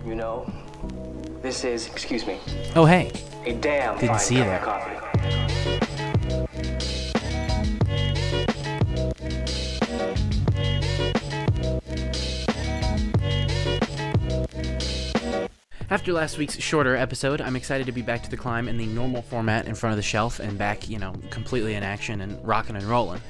You know, this is, excuse me, Oh, hey. a damn Didn't fine see you cup there. of coffee. After last week's shorter episode, I'm excited to be back to the climb in the normal format in front of the shelf and back, completely in action and rocking and rolling.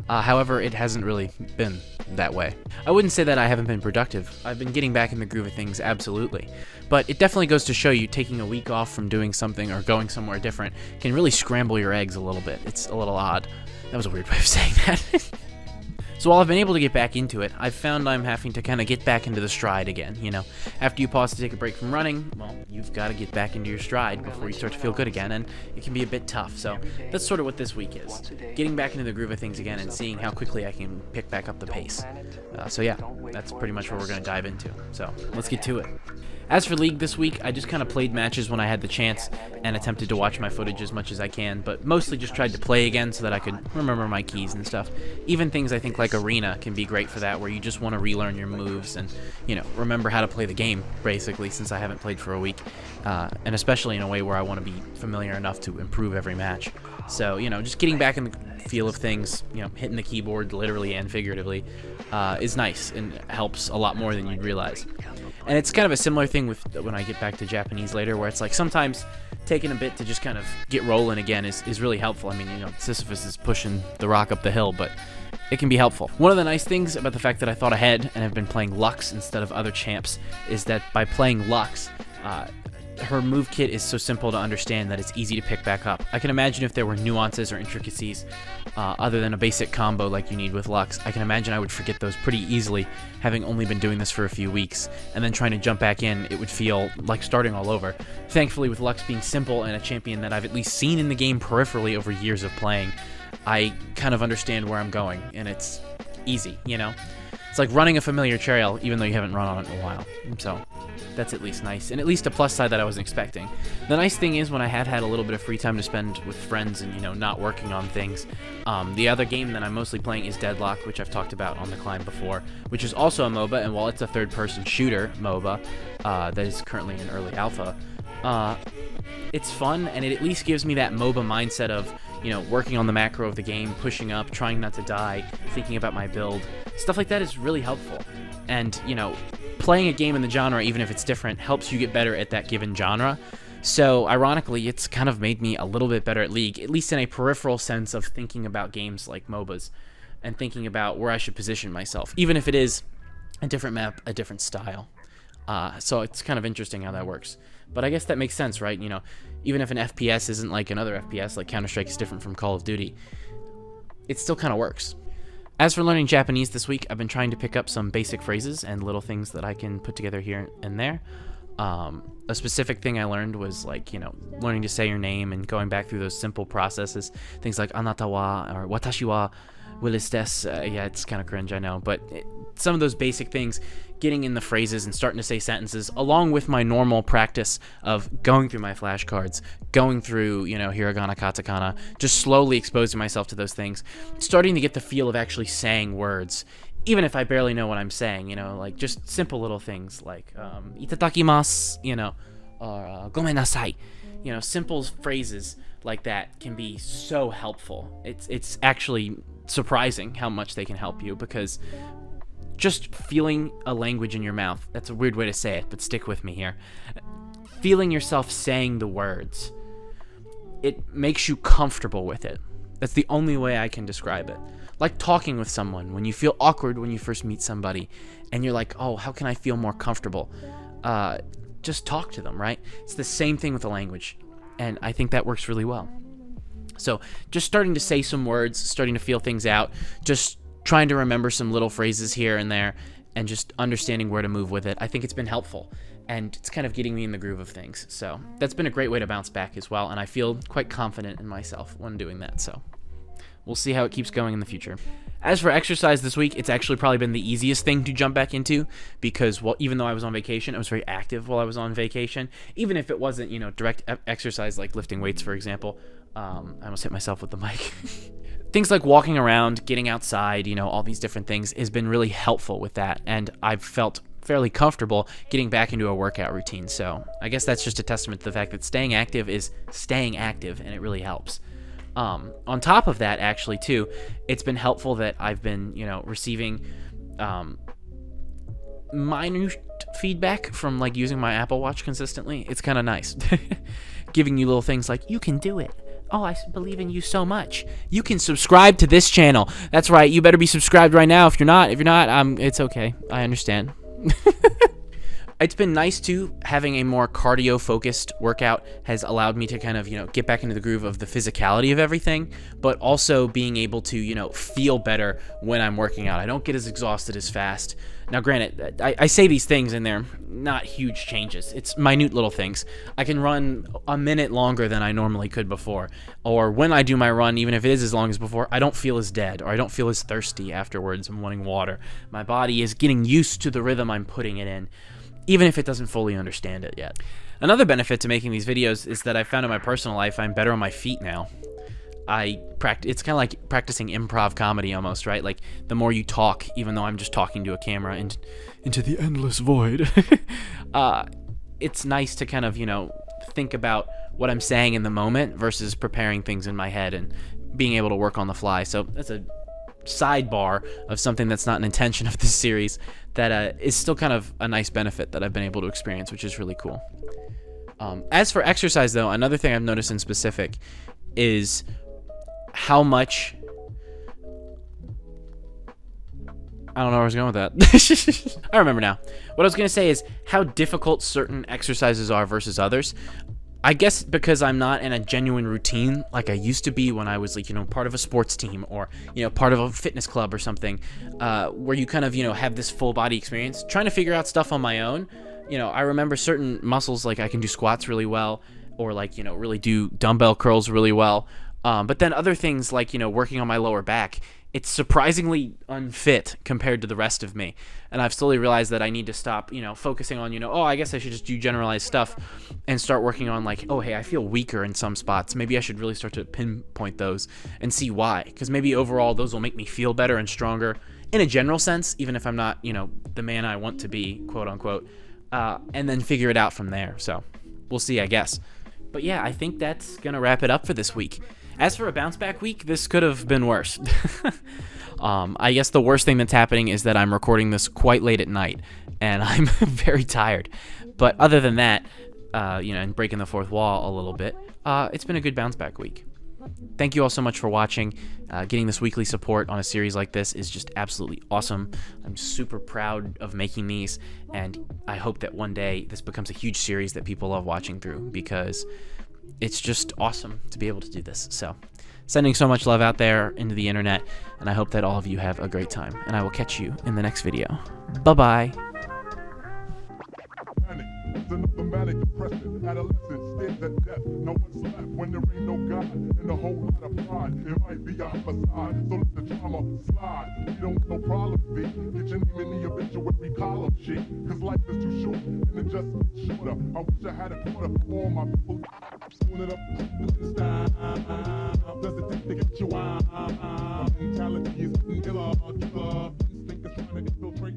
However, it hasn't really been that way. I wouldn't say that I haven't been productive. I've been getting back in the groove of things, absolutely. But it definitely goes to show you taking a week off from doing something or going somewhere different can really scramble your eggs a little bit. It's a little odd. That was a weird way of saying that. So while I've been able to get back into it, I've found I'm having to kind of get back into the stride again, After you pause to take a break from running, well, you've got to get back into your stride before you start to feel good again, and it can be a bit tough. So that's sort of what this week is. Getting back into the groove of things again and seeing how quickly I can pick back up the pace. So yeah, that's pretty much what we're going to dive into. So let's get to it. As for League this week, I just kind of played matches when I had the chance and attempted to watch my footage as much as I can, but mostly just tried to play again so that I could remember my keys and stuff. Even things I think like Arena can be great for that, where you just want to relearn your moves and, remember how to play the game, basically, since I haven't played for a week, and especially in a way where I want to be familiar enough to improve every match. So, just getting back in the feel of things, hitting the keyboard literally and figuratively, is nice and helps a lot more than you'd realize. And it's kind of a similar thing with when I get back to Japanese later, where it's like sometimes taking a bit to just kind of get rolling again is really helpful. I mean, Sisyphus is pushing the rock up the hill, but it can be helpful. One of the nice things about the fact that I thought ahead and have been playing Lux instead of other champs is that by playing Lux, her move kit is so simple to understand that it's easy to pick back up. I can imagine if there were nuances or intricacies other than a basic combo like you need with Lux, I can imagine I would forget those pretty easily, having only been doing this for a few weeks, and then trying to jump back in, it would feel like starting all over. Thankfully, with Lux being simple and a champion that I've at least seen in the game peripherally over years of playing, I kind of understand where I'm going, and it's easy, It's like running a familiar trail, even though you haven't run on it in a while. So that's at least nice, and at least a plus side that I wasn't expecting. The nice thing is when I had a little bit of free time to spend with friends and, not working on things, the other game that I'm mostly playing is Deadlock, which I've talked about on the climb before, which is also a MOBA, and while it's a third-person shooter MOBA that is currently in early alpha, it's fun, and it at least gives me that MOBA mindset of, working on the macro of the game, pushing up, trying not to die, thinking about my build. Stuff like that is really helpful. And, playing a game in the genre, even if it's different, helps you get better at that given genre. So, ironically, it's kind of made me a little bit better at League, at least in a peripheral sense of thinking about games like MOBAs and thinking about where I should position myself, even if it is a different map, a different style. So it's kind of interesting how that works. But I guess that makes sense, right? Even if an FPS isn't like another FPS, like Counter-Strike is different from Call of Duty, it still kind of works. As for learning Japanese this week, I've been trying to pick up some basic phrases and little things that I can put together here and there. A specific thing I learned was learning to say your name and going back through those simple processes. Things like anata wa or watashi wa Willis desu. Yeah, it's kind of cringe, I know, but some of those basic things, getting in the phrases and starting to say sentences, along with my normal practice of going through my flashcards, going through, hiragana, katakana, just slowly exposing myself to those things, starting to get the feel of actually saying words, even if I barely know what I'm saying, like just simple little things like itadakimasu, or gomennasai, simple phrases like that can be so helpful. It's actually surprising how much they can help you, because just feeling a language in your mouth, that's a weird way to say it, but stick with me here. Feeling yourself saying the words, it makes you comfortable with it. That's the only way I can describe it. Like talking with someone, when you feel awkward when you first meet somebody, and you're like, oh, how can I feel more comfortable? Just talk to them, right? It's the same thing with the language, and I think that works really well. So just starting to say some words, starting to feel things out, just trying to remember some little phrases here and there, and just understanding where to move with it. I think it's been helpful, and it's kind of getting me in the groove of things. So that's been a great way to bounce back as well, and I feel quite confident in myself when doing that. So we'll see how it keeps going in the future. As for exercise this week, it's actually probably been the easiest thing to jump back into, because even though I was on vacation, I was very active while I was on vacation. Even if it wasn't, direct exercise like lifting weights, for example. I almost hit myself with the mic. Things like walking around, getting outside, all these different things has been really helpful with that, and I've felt fairly comfortable getting back into a workout routine. So I guess that's just a testament to the fact that staying active is staying active, and it really helps. On top of that, actually, too, it's been helpful that I've been, receiving minute feedback from, like, using my Apple Watch consistently. It's kind of nice. Giving you little things like, you can do it. Oh, I believe in you so much. You can subscribe to this channel. That's right. You better be subscribed right now. If you're not, it's okay. I understand. It's been nice, too. Having a more cardio-focused workout has allowed me to kind of, get back into the groove of the physicality of everything, but also being able to, feel better when I'm working out. I don't get as exhausted as fast. Now, granted, I say these things and they're not huge changes. It's minute little things. I can run a minute longer than I normally could before. Or when I do my run, even if it is as long as before, I don't feel as dead, or I don't feel as thirsty afterwards and wanting water. My body is getting used to the rhythm I'm putting it in, even if it doesn't fully understand it yet. Another benefit to making these videos is that I found in my personal life I'm better on my feet now. It's kind of like practicing improv comedy almost, right? Like, the more you talk, even though I'm just talking to a camera and into the endless void, it's nice to kind of, think about what I'm saying in the moment versus preparing things in my head and being able to work on the fly. So that's a sidebar of something that's not an intention of this series that is still kind of a nice benefit that I've been able to experience, which is really cool. As for exercise, though, another thing I've noticed in specific is how much... I don't know where I was going with that. I remember now. What I was going to say is how difficult certain exercises are versus others. I guess because I'm not in a genuine routine like I used to be when I was, like, part of a sports team or, part of a fitness club or something, where you kind of, have this full body experience. Trying to figure out stuff on my own, I remember certain muscles, like I can do squats really well, or, like, really do dumbbell curls really well. But then other things like, working on my lower back, it's surprisingly unfit compared to the rest of me. And I've slowly realized that I need to stop, focusing on, oh, I guess I should just do generalized stuff and start working on, like, oh, hey, I feel weaker in some spots. Maybe I should really start to pinpoint those and see why. Because maybe overall those will make me feel better and stronger in a general sense, even if I'm not, the man I want to be, quote unquote, and then figure it out from there. So we'll see, I guess. But yeah, I think that's going to wrap it up for this week. As for a bounce back week, this could have been worse. I guess the worst thing that's happening is that I'm recording this quite late at night, and I'm very tired. But other than that, and breaking the fourth wall a little bit, it's been a good bounce back week. Thank you all so much for watching. Getting this weekly support on a series like this is just absolutely awesome. I'm super proud of making these, and I hope that one day this becomes a huge series that people love watching through, because it's just awesome to be able to do this. So, sending so much love out there into the internet, and I hope that all of you have a great time, and I will catch you in the next video. Bye-bye. Another manic depression, adolescent stares at death. No one's left when there ain't no God and a whole lot of pride. It might be a homicide, so let the drama slide. We don't want no problem, B. Get your name in the obituary column, G. Cause life is too short and it just gets shorter. I wish I had a quarter for all my people. Doing it up, does it take to get you out? Mentality is killer. Instinct is trying to infiltrate.